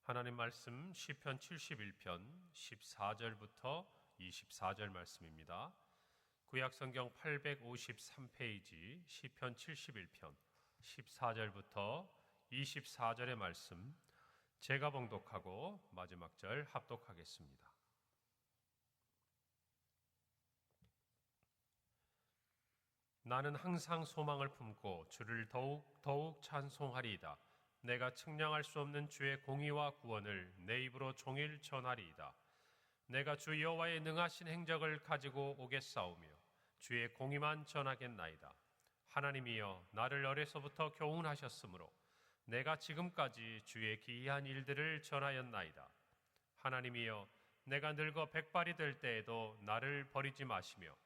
하나님 말씀 시편 71편 14절부터 24절 말씀입니다. 구약성경 853페이지 시편 71편 14절부터 24절의 말씀 제가 봉독하고 마지막 절 합독하겠습니다. 나는 항상 소망을 품고 주를 더욱 찬송하리이다. 내가 측량할 수 없는 주의 공의와 구원을 내 입으로 종일 전하리이다. 내가 주 여호와의 능하신 행적을 가지고 오겠사오며 주의 공의만 전하겠나이다. 하나님이여, 나를 어려서부터 교훈하셨으므로 내가 지금까지 주의 기이한 일들을 전하였나이다. 하나님이여, 내가 늙어 백발이 될 때에도 나를 버리지 마시며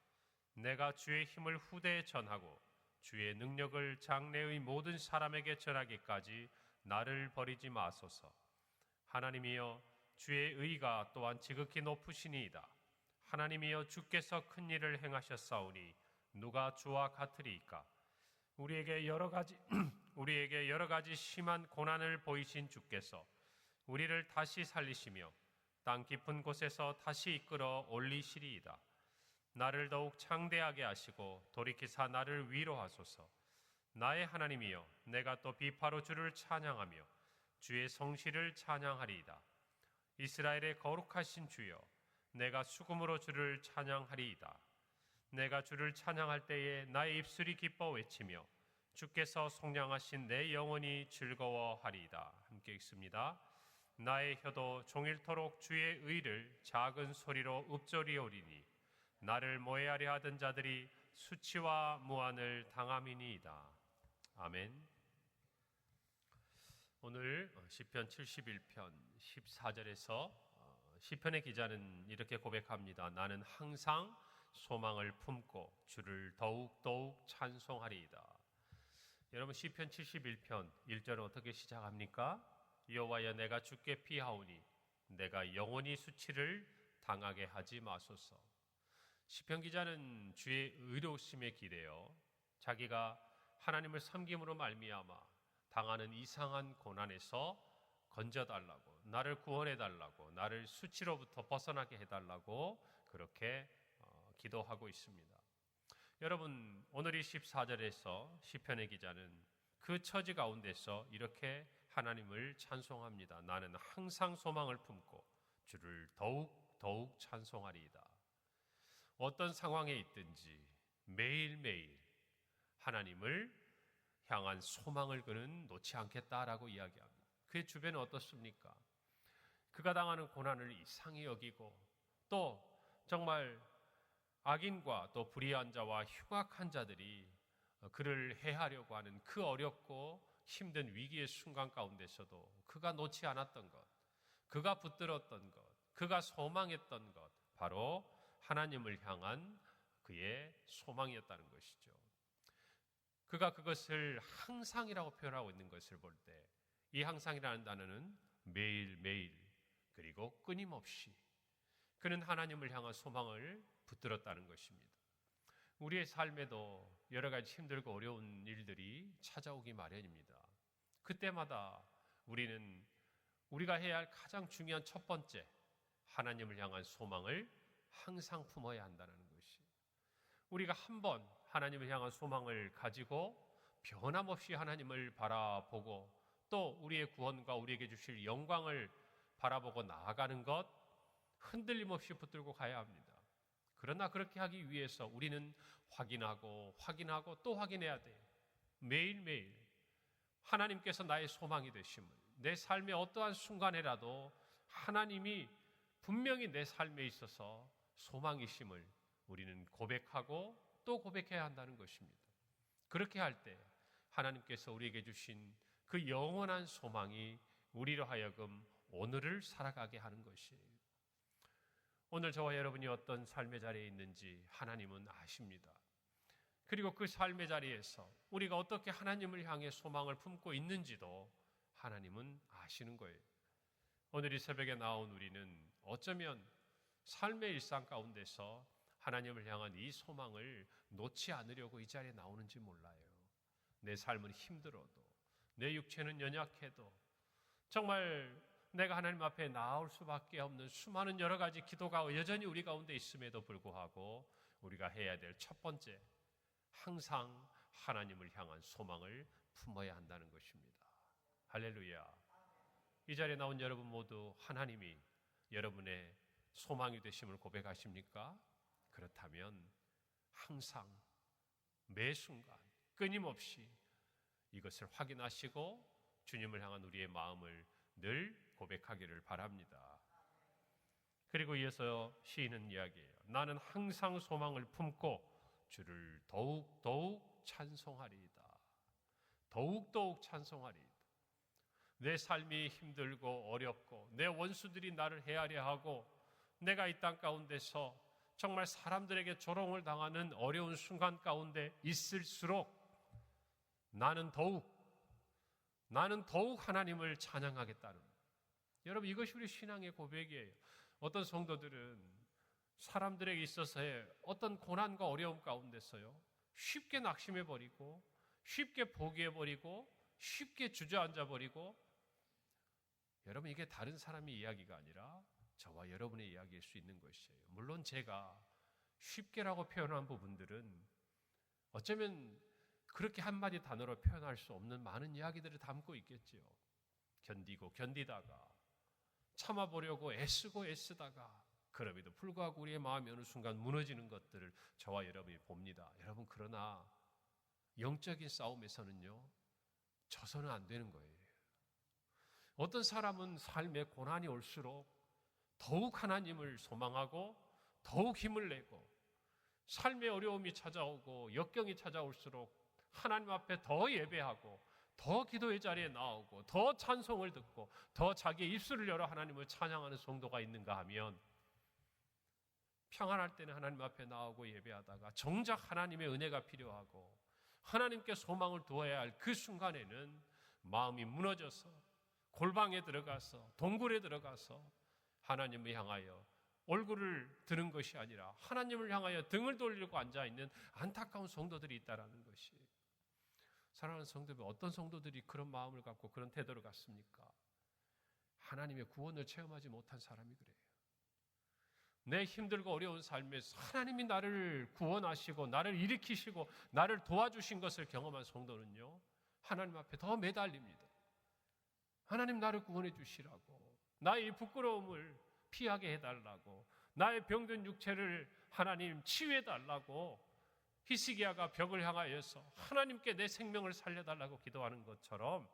내가 주의 힘을 후대에 전하고 주의 능력을 장래의 모든 사람에게 전하기까지 나를 버리지 마소서. 하나님이여, 주의 의가 또한 지극히 높으시니이다. 하나님이여, 주께서 큰 일을 행하셨사오니 누가 주와 같으리이까? 우리에게 여러 가지 심한 고난을 보이신 주께서 우리를 다시 살리시며 땅 깊은 곳에서 다시 이끌어 올리시리이다. 나를 더욱 창대하게 하시고 돌이키사 나를 위로하소서. 나의 하나님이여, 내가 또 비파로 주를 찬양하며 주의 성실을 찬양하리이다. 이스라엘의 거룩하신 주여, 내가 수금으로 주를 찬양하리이다. 내가 주를 찬양할 때에 나의 입술이 기뻐 외치며 주께서 속량하신 내 영혼이 즐거워하리이다. 함께 읽습니다. 나의 혀도 종일토록 주의 의를 작은 소리로 읊조리오리니 나를 모해하려 하던 자들이 수치와 무한을 당함이니이다. 아멘. 오늘 시편 71편 14절에서 시편의 기자는 이렇게 고백합니다. 나는 항상 소망을 품고 주를 더욱 찬송하리이다. 여러분, 시편 71편 1절은 어떻게 시작합니까? 여호와여, 내가 주께 피하오니 내가 영원히 수치를 당하게 하지 마소서. 시편 기자는 주의 의로우심에 기대어 자기가 하나님을 섬김으로 말미암아 당하는 이상한 고난에서 건져달라고, 나를 구원해달라고, 나를 수치로부터 벗어나게 해달라고 그렇게 기도하고 있습니다. 여러분, 오늘 이 14절에서 시편의 기자는 그 처지 가운데서 이렇게 하나님을 찬송합니다. 나는 항상 소망을 품고 주를 더욱 찬송하리이다. 어떤 상황에 있든지 매일매일 하나님을 향한 소망을 그는 놓지 않겠다라고 이야기합니다. 그의 주변은 어떻습니까? 그가 당하는 고난을 이상히 여기고 또 정말 악인과 또 불의한 자와 흉악한 자들이 그를 해하려고 하는 그 어렵고 힘든 위기의 순간 가운데서도 그가 놓지 않았던 것, 그가 붙들었던 것, 그가 소망했던 것, 바로 하나님을 향한 그의 소망이었다는 것이죠. 그가 그것을 항상이라고 표현하고 있는 것을 볼 때 이 항상이라는 단어는 매일매일 그리고 끊임없이 그는 하나님을 향한 소망을 붙들었다는 것입니다. 우리의 삶에도 여러 가지 힘들고 어려운 일들이 찾아오기 마련입니다. 그때마다 우리는 우리가 해야 할 가장 중요한 첫 번째, 하나님을 향한 소망을 항상 품어야 한다는 것이, 우리가 한번 하나님을 향한 소망을 가지고 변함없이 하나님을 바라보고 또 우리의 구원과 우리에게 주실 영광을 바라보고 나아가는 것, 흔들림 없이 붙들고 가야 합니다. 그러나 그렇게 하기 위해서 우리는 확인하고 또 확인해야 돼요. 매일매일 하나님께서 나의 소망이 되심을, 내 삶의 어떠한 순간에라도 하나님이 분명히 내 삶에 있어서 소망이심을 우리는 고백하고 또 고백해야 한다는 것입니다. 그렇게 할 때 하나님께서 우리에게 주신 그 영원한 소망이 우리로 하여금 오늘을 살아가게 하는 것이에요. 오늘 저와 여러분이 어떤 삶의 자리에 있는지 하나님은 아십니다. 그리고 그 삶의 자리에서 우리가 어떻게 하나님을 향해 소망을 품고 있는지도 하나님은 아시는 거예요. 오늘 이 새벽에 나온 우리는 어쩌면 삶의 일상 가운데서 하나님을 향한 이 소망을 놓지 않으려고 이 자리에 나오는지 몰라요. 내 삶은 힘들어도, 내 육체는 연약해도, 정말 내가 하나님 앞에 나올 수밖에 없는 수많은 여러 가지 기도가 여전히 우리 가운데 있음에도 불구하고 우리가 해야 될 첫 번째, 항상 하나님을 향한 소망을 품어야 한다는 것입니다. 할렐루야. 이 자리에 나온 여러분 모두 하나님이 여러분의 소망이 되심을 고백하십니까? 그렇다면 항상 매 순간 끊임없이 이것을 확인하시고 주님을 향한 우리의 마음을 늘 고백하기를 바랍니다. 그리고 이어서 시인은 이야기해요. 나는 항상 소망을 품고 주를 더욱 찬송하리이다. 더욱 찬송하리이다. 내 삶이 힘들고 어렵고 내 원수들이 나를 헤아려 하고 내가 이 땅 가운데서 정말 사람들에게 조롱을 당하는 어려운 순간 가운데 있을수록 나는 더욱 하나님을 찬양하겠다는, 여러분 이것이 우리 신앙의 고백이에요. 어떤 성도들은 사람들에게 있어서의 어떤 고난과 어려움 가운데서요 쉽게 낙심해버리고 쉽게 포기해버리고 쉽게 주저앉아버리고, 여러분 이게 다른 사람의 이야기가 아니라 저와 여러분의 이야기일 수 있는 것이에요. 물론 제가 쉽게라고 표현한 부분들은 어쩌면 그렇게 한마디 단어로 표현할 수 없는 많은 이야기들을 담고 있겠지요. 견디다가 참아보려고 애쓰다가 그럼에도 불구하고 우리의 마음이 어느 순간 무너지는 것들을 저와 여러분이 봅니다. 여러분 그러나 영적인 싸움에서는요 져서는 안 되는 거예요. 어떤 사람은 삶에 고난이 올수록 더욱 하나님을 소망하고 더욱 힘을 내고, 삶의 어려움이 찾아오고 역경이 찾아올수록 하나님 앞에 더 예배하고 더 기도의 자리에 나오고 더 찬송을 듣고 더 자기의 입술을 열어 하나님을 찬양하는 성도가 있는가 하면, 평안할 때는 하나님 앞에 나오고 예배하다가 정작 하나님의 은혜가 필요하고 하나님께 소망을 두어야 할 그 순간에는 마음이 무너져서 골방에 들어가서 동굴에 들어가서 하나님을 향하여 얼굴을 드는 것이 아니라 하나님을 향하여 등을 돌리고 앉아있는 안타까운 성도들이 있다는 것이, 사랑하는 성도들, 어떤 성도들이 그런 마음을 갖고 그런 태도를 갖습니까? 하나님의 구원을 체험하지 못한 사람이 그래요. 내 힘들고 어려운 삶에서 하나님이 나를 구원하시고 나를 일으키시고 나를 도와주신 것을 경험한 성도는요 하나님 앞에 더 매달립니다. 하나님 나를 구원해 주시라고, 나의 이 부끄러움을 피하게 해달라고, 나의 병든 육체를 하나님 치유해 달라고 히스기야가 벽을 향하여서 하나님께 내 생명을 살려달라고 기도하는 것처럼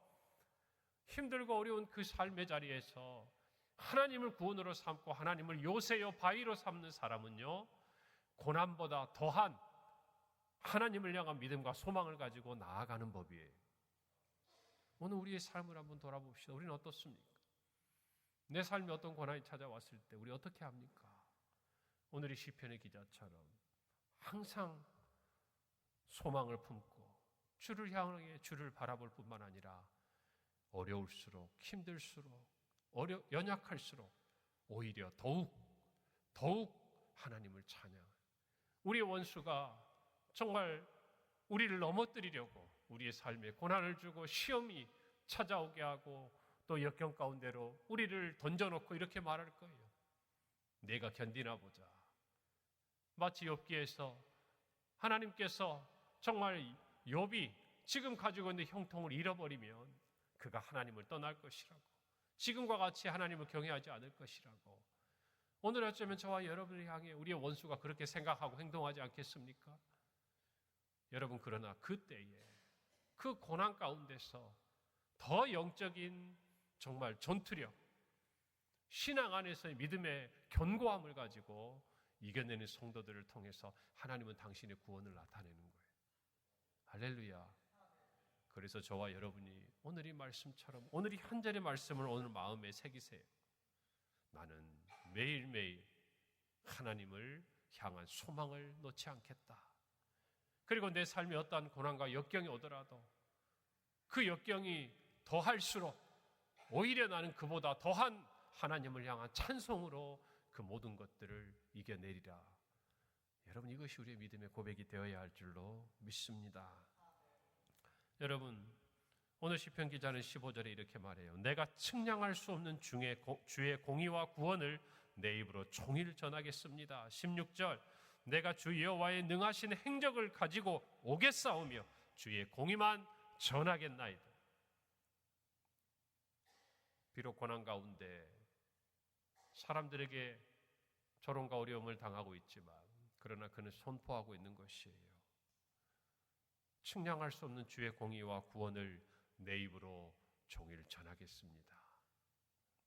힘들고 어려운 그 삶의 자리에서 하나님을 구원으로 삼고 하나님을 요새요 바위로 삼는 사람은요 고난보다 더한 하나님을 향한 믿음과 소망을 가지고 나아가는 법이에요. 오늘 우리의 삶을 한번 돌아봅시다. 우리는 어떻습니까? 내 삶에 어떤 고난이 찾아왔을 때 우리 어떻게 합니까? 오늘 이 시편의 기자처럼 항상 소망을 품고 주를 향해 주를 바라볼 뿐만 아니라 어려울수록 힘들수록 연약할수록 오히려 더욱 하나님을 찬양. 우리의 원수가 정말 우리를 넘어뜨리려고 우리의 삶에 고난을 주고 시험이 찾아오게 하고 또 역경 가운데로 우리를 던져놓고 이렇게 말할 거예요. 내가 견디나 보자. 마치 욥기에서 하나님께서 정말 욥이 지금 가지고 있는 형통을 잃어버리면 그가 하나님을 떠날 것이라고, 지금과 같이 하나님을 경외하지 않을 것이라고. 오늘 어쩌면 저와 여러분을 향해 우리의 원수가 그렇게 생각하고 행동하지 않겠습니까? 여러분 그러나 그때에 그 고난 가운데서 더 영적인 정말 전투력, 신앙 안에서의 믿음의 견고함을 가지고 이겨내는 성도들을 통해서 하나님은 당신의 구원을 나타내는 거예요. 할렐루야. 그래서 저와 여러분이 오늘 이 말씀처럼 오늘 이 한 절의 말씀을 오늘 마음에 새기세요. 나는 매일매일 하나님을 향한 소망을 놓지 않겠다. 그리고 내 삶에 어떠한 고난과 역경이 오더라도 그 역경이 더할수록 오히려 나는 그보다 더한 하나님을 향한 찬송으로 그 모든 것들을 이겨내리라. 여러분 이것이 우리의 믿음의 고백이 되어야 할 줄로 믿습니다. 여러분 오늘 시편 기자는 15절에 이렇게 말해요. 내가 측량할 수 없는 주의 공의와 구원을 내 입으로 종일 전하겠습니다. 16절 내가 주 여호와의 능하신 행적을 가지고 오겠사오며 주의 공의만 전하겠나이다. 비록 고난 가운데 사람들에게 조롱과 어려움을 당하고 있지만 그러나 그는 선포하고 있는 것이에요. 측량할 수 없는 주의 공의와 구원을 내 입으로 종일 전하겠습니다.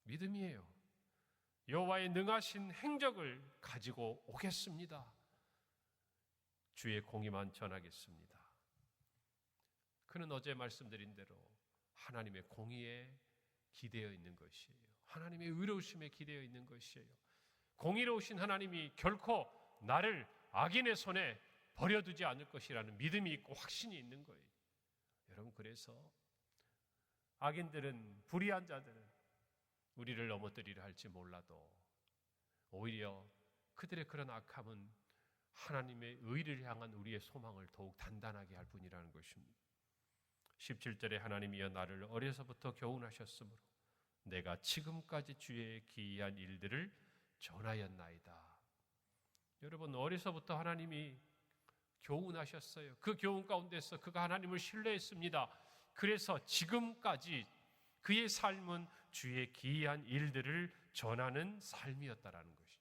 믿음이에요. 여호와의 능하신 행적을 가지고 오겠습니다. 주의 공의만 전하겠습니다. 그는 어제 말씀드린 대로 하나님의 공의에 기대어 있는 것이에요. 하나님의 의로우심에 기대어 있는 것이에요. 공의로우신 하나님이 결코 나를 악인의 손에 버려두지 않을 것이라는 믿음이 있고 확신이 있는 거예요. 여러분, 그래서 악인들은, 불의한 자들은 우리를 넘어뜨리려 할지 몰라도 오히려 그들의 그런 악함은 하나님의 의를 향한 우리의 소망을 더욱 단단하게 할 뿐이라는 것입니다. 17절에 하나님이여 나를 어려서부터 교훈하셨으므로 내가 지금까지 주의 기이한 일들을 전하였나이다. 여러분, 어려서부터 하나님이 교훈하셨어요. 그 교훈 가운데서 그가 하나님을 신뢰했습니다. 그래서 지금까지 그의 삶은 주의 기이한 일들을 전하는 삶이었다라는 것이.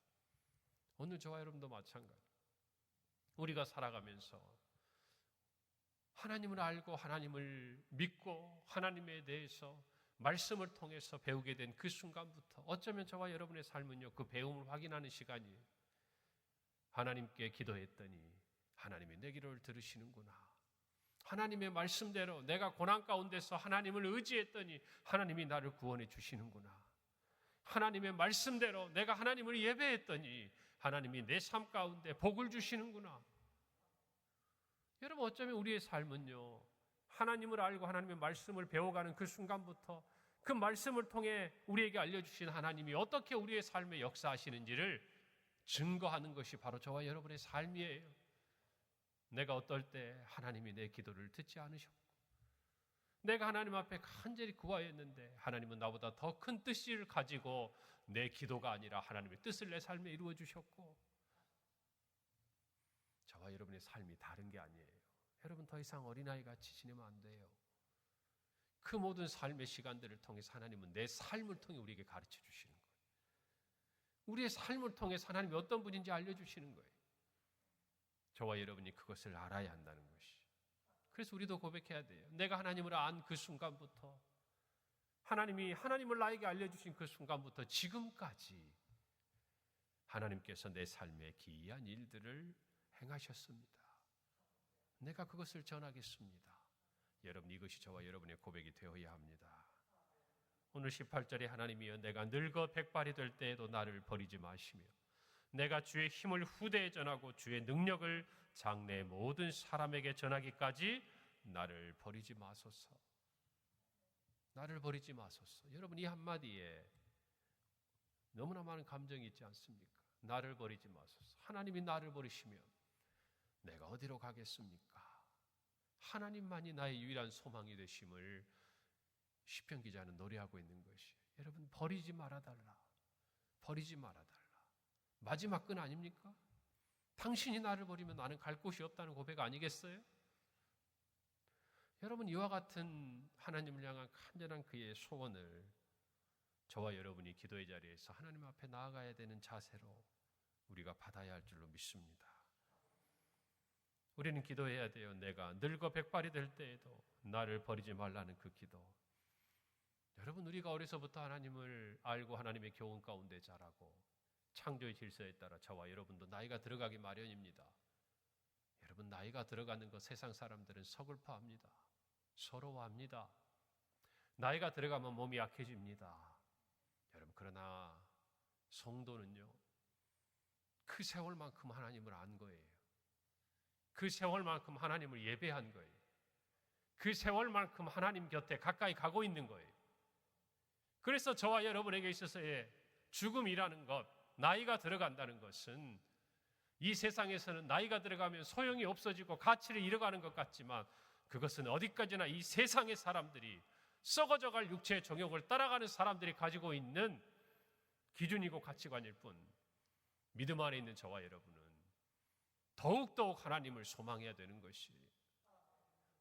오늘 저와 여러분도 마찬가지. 우리가 살아가면서 하나님을 알고 하나님을 믿고 하나님에 대해서 말씀을 통해서 배우게 된 그 순간부터 어쩌면 저와 여러분의 삶은요, 그 배움을 확인하는 시간이에요. 하나님께 기도했더니 하나님이 내 기도를 들으시는구나. 하나님의 말씀대로 내가 고난 가운데서 하나님을 의지했더니 하나님이 나를 구원해 주시는구나. 하나님의 말씀대로 내가 하나님을 예배했더니 하나님이 내 삶 가운데 복을 주시는구나. 여러분, 어쩌면 우리의 삶은요, 하나님을 알고 하나님의 말씀을 배워가는 그 순간부터 그 말씀을 통해 우리에게 알려주신 하나님이 어떻게 우리의 삶에 역사하시는지를 증거하는 것이 바로 저와 여러분의 삶이에요. 내가 어떨 때 하나님이 내 기도를 듣지 않으셨고, 내가 하나님 앞에 간절히 구하였는데 하나님은 나보다 더 큰 뜻을 가지고 내 기도가 아니라 하나님의 뜻을 내 삶에 이루어 주셨고, 저와 여러분의 삶이 다른 게 아니에요. 여러분, 더 이상 어린아이같이 지내면 안 돼요. 그 모든 삶의 시간들을 통해서 하나님은 내 삶을 통해 우리에게 가르쳐 주시는 거예요. 우리의 삶을 통해서 하나님이 어떤 분인지 알려주시는 거예요. 저와 여러분이 그것을 알아야 한다는 것이. 그래서 우리도 고백해야 돼요. 내가 하나님을 안 그 순간부터, 하나님이 하나님을 나에게 알려주신 그 순간부터 지금까지 하나님께서 내 삶에 기이한 일들을 행하셨습니다. 내가 그것을 전하겠습니다. 여러분, 이것이 저와 여러분의 고백이 되어야 합니다. 오늘 18절에 하나님이여 내가 늙어 백발이 될 때에도 나를 버리지 마시며 내가 주의 힘을 후대에 전하고 주의 능력을 장래 모든 사람에게 전하기까지 나를 버리지 마소서. 나를 버리지 마소서. 여러분, 이 한마디에 너무나 많은 감정이 있지 않습니까? 나를 버리지 마소서. 하나님이 나를 버리시면 내가 어디로 가겠습니까? 하나님만이 나의 유일한 소망이 되심을 시편 기자는 노래하고 있는 것이. 여러분, 버리지 말아달라. 버리지 말아달라. 마지막 끈 아닙니까? 당신이 나를 버리면 나는 갈 곳이 없다는 고백 아니겠어요? 여러분, 이와 같은 하나님을 향한 간절한 그의 소원을 저와 여러분이 기도의 자리에서 하나님 앞에 나아가야 되는 자세로 우리가 받아야 할 줄로 믿습니다. 우리는 기도해야 돼요. 내가 늙어 백발이 될 때에도 나를 버리지 말라는 그 기도. 여러분, 우리가 어려서부터 하나님을 알고 하나님의 교훈 가운데 자라고 창조의 질서에 따라 저와 여러분도 나이가 들어가기 마련입니다. 여러분, 나이가 들어가는 것 세상 사람들은 서글퍼합니다. 서러워합니다. 나이가 들어가면 몸이 약해집니다. 여러분, 그러나 성도는요, 그 세월만큼 하나님을 안 거예요. 그 세월만큼 하나님을 예배한 거예요. 그 세월만큼 하나님 곁에 가까이 가고 있는 거예요. 그래서 저와 여러분에게 있어서의 죽음이라는 것, 나이가 들어간다는 것은 이 세상에서는 나이가 들어가면 소용이 없어지고 가치를 잃어가는 것 같지만 그것은 어디까지나 이 세상의 사람들이 썩어져갈 육체의 정욕을 따라가는 사람들이 가지고 있는 기준이고 가치관일 뿐, 믿음 안에 있는 저와 여러분은 더욱더욱 하나님을 소망해야 되는 것이,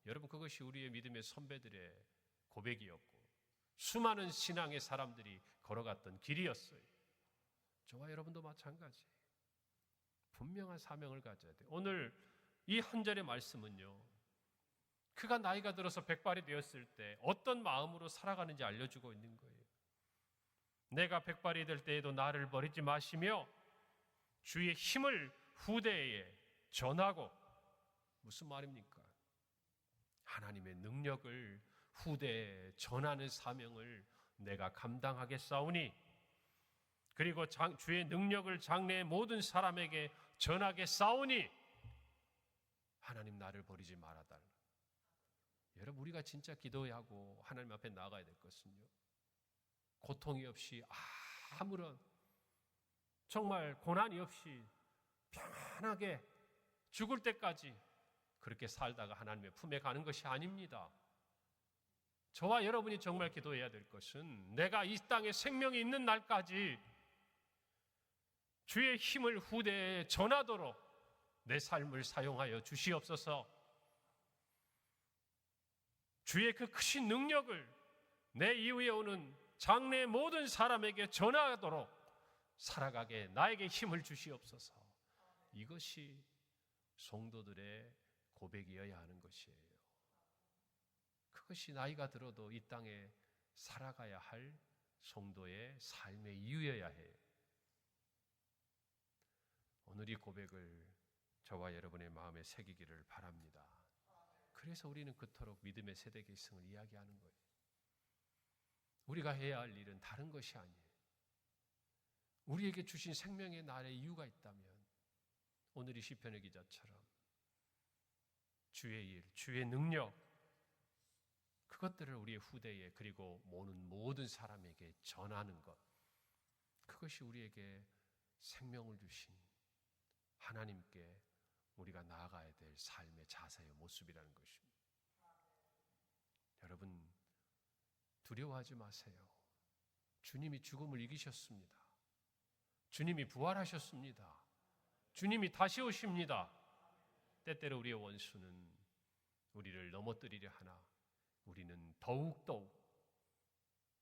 여러분, 그것이 우리의 믿음의 선배들의 고백이었고 수많은 신앙의 사람들이 걸어갔던 길이었어요. 저와 여러분도 마찬가지. 분명한 사명을 가져야 돼요. 오늘 이 한 절의 말씀은요, 그가 나이가 들어서 백발이 되었을 때 어떤 마음으로 살아가는지 알려주고 있는 거예요. 내가 백발이 될 때에도 나를 버리지 마시며 주의 힘을 후대에 전하고, 무슨 말입니까? 하나님의 능력을 후대에 전하는 사명을 내가 감당하겠사오니, 그리고 주의 능력을 장래의 모든 사람에게 전하겠사오니 하나님 나를 버리지 말아달라. 여러분, 우리가 진짜 기도해야 하고 하나님 앞에 나아가야 될 것은요, 고통이 없이 아무런 정말 고난이 없이 편안하게 죽을 때까지 그렇게 살다가 하나님의 품에 가는 것이 아닙니다. 저와 여러분이 정말 기도해야 될 것은 내가 이 땅에 생명이 있는 날까지 주의 힘을 후대에 전하도록 내 삶을 사용하여 주시옵소서. 주의 그 크신 능력을 내 이후에 오는 장래의 모든 사람에게 전하도록 살아가게 나에게 힘을 주시옵소서. 이것이 성도들의 고백이어야 하는 것이에요. 그것이 나이가 들어도 이 땅에 살아가야 할 성도의 삶의 이유여야 해요. 오늘 이 고백을 저와 여러분의 마음에 새기기를 바랍니다. 그래서 우리는 그토록 믿음의 세대 계승을 이야기하는 거예요. 우리가 해야 할 일은 다른 것이 아니에요. 우리에게 주신 생명의 날에 이유가 있다면 오늘 이 시편의 기자처럼 주의 일, 주의 능력, 그것들을 우리의 후대에 그리고 모든 사람에게 전하는 것, 그것이 우리에게 생명을 주신 하나님께 우리가 나아가야 될 삶의 자세의 모습이라는 것입니다. 여러분, 두려워하지 마세요. 주님이 죽음을 이기셨습니다. 주님이 부활하셨습니다. 주님이 다시 오십니다. 때때로 우리의 원수는 우리를 넘어뜨리려 하나 우리는 더욱더욱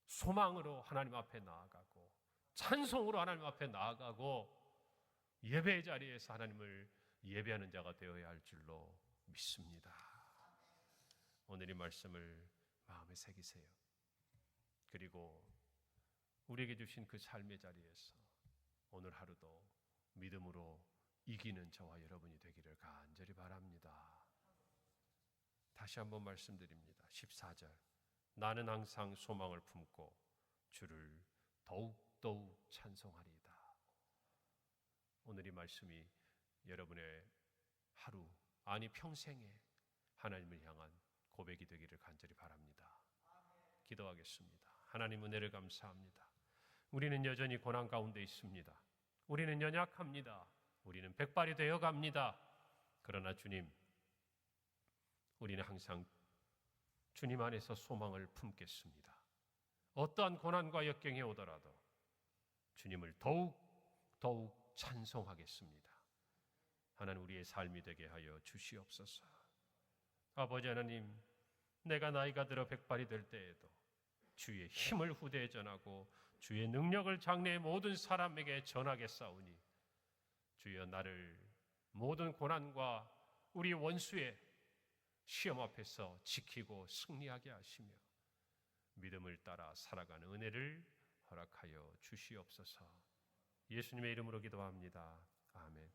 소망으로 하나님 앞에 나아가고 찬송으로 하나님 앞에 나아가고 예배의 자리에서 하나님을 예배하는 자가 되어야 할 줄로 믿습니다. 오늘 이 말씀을 마음에 새기세요. 그리고 우리에게 주신 그 삶의 자리에서 오늘 하루도 믿음으로 이기는 저와 여러분이 되기를 간절히 바랍니다. 다시 한번 말씀드립니다. 14절, 나는 항상 소망을 품고 주를 더욱 찬송하리이다. 오늘 이 말씀이 여러분의 하루, 아니 평생에 하나님을 향한 고백이 되기를 간절히 바랍니다. 기도하겠습니다. 하나님, 은혜를 감사합니다. 우리는 여전히 고난 가운데 있습니다. 우리는 연약합니다. 우리는 백발이 되어 갑니다. 그러나 주님, 우리는 항상 주님 안에서 소망을 품겠습니다. 어떠한 고난과 역경이 오더라도 주님을 더욱 찬송하겠습니다. 하나님, 우리의 삶이 되게 하여 주시옵소서. 아버지 하나님, 내가 나이가 들어 백발이 될 때에도 주의 힘을 후대에 전하고 주의 능력을 장래의 모든 사람에게 전하겠사오니 주여, 나를 모든 고난과 우리 원수의 시험 앞에서 지키고 승리하게 하시며 믿음을 따라 살아가는 은혜를 허락하여 주시옵소서. 예수님의 이름으로 기도합니다. 아멘.